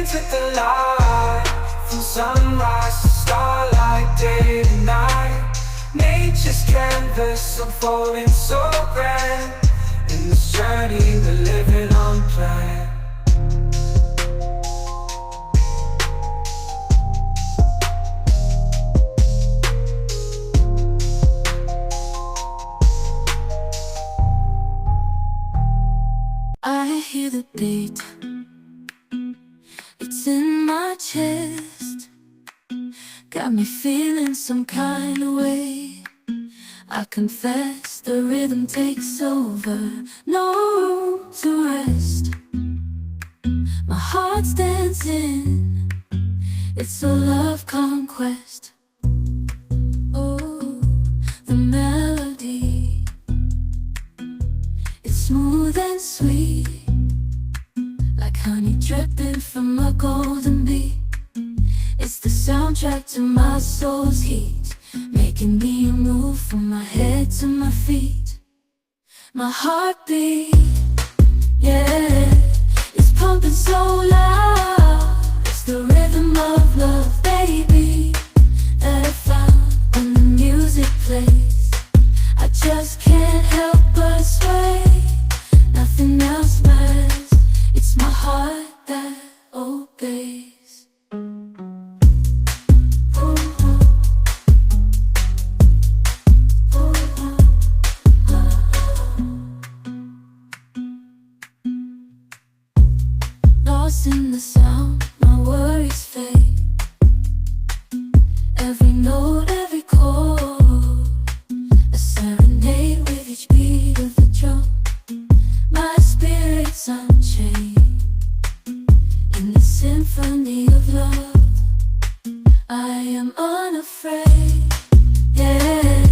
fades with the light. From sunrise to starlight, day to night. Nature's canvas unfolding so grand. In this journey we're living unplanned. I hear the beat, it's in my chest, got me feeling some kind of way. I confess the rhythm takes over, no room to rest. My heart's dancing, it's a love conquest. Oh, the melody, it's smooth and sweet, like honey dripping from a golden bee. It's the soundtrack to my soul's heat, making me move from my head to my feet. My heartbeat, yeah, it's pumping so loud. It's the rhythm of love, baby, that I found when the music plays. I just can't help but sway. Nothing else matters, it's my heart that obeys. Lost in the sound, my worries fade. Every note, every chord, a serenade with each beat of the drum. My spirit's unchained in the symphony of love. I am unafraid, yeah,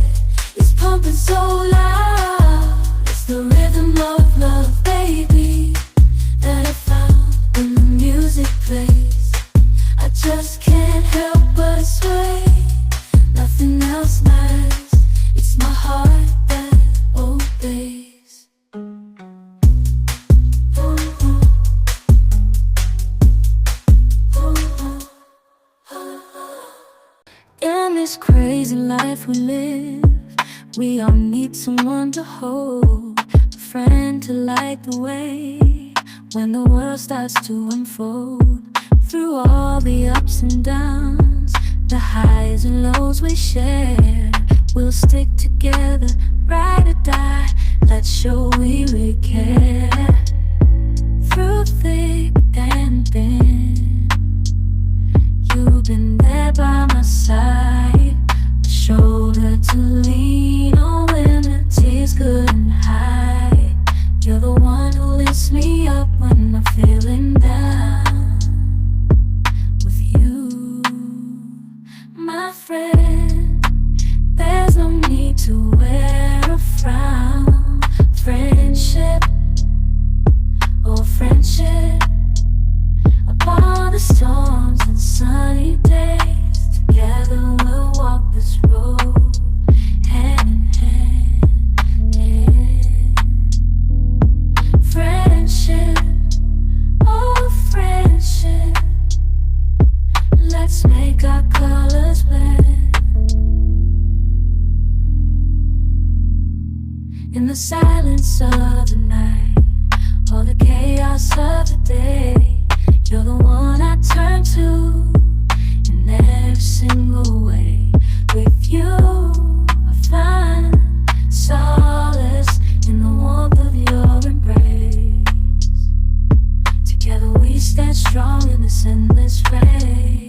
it's pumping so loud. It's the rhythm of love, baby, that I found when the music plays. I just can't help but sway. Nothing else matters, it's my heart that obeys. In this crazy life we live, we all need someone to hold, a friend to light the way when the world starts to unfold. Through all the ups and downs, the highs and lows we share, we'll stick together, ride or die. Let's show we really care. Through thick and thin, you've been there by my side, a shoulder to lean on when the tears couldn't hide. You're the one who lifts me up when I'm feeling down. With you, my friend, there's no need to wear a frown. Friendship, oh friendship, upon the storms and sunny days, together we'll walk this road, hand in hand. Friendship, oh friendship, let's make our colors blend. In the silence of the night, or the chaos of the day, you're the one I turn to in every single way. With you, I find solace in the warmth of your embrace. Together we stand strong in this endless race.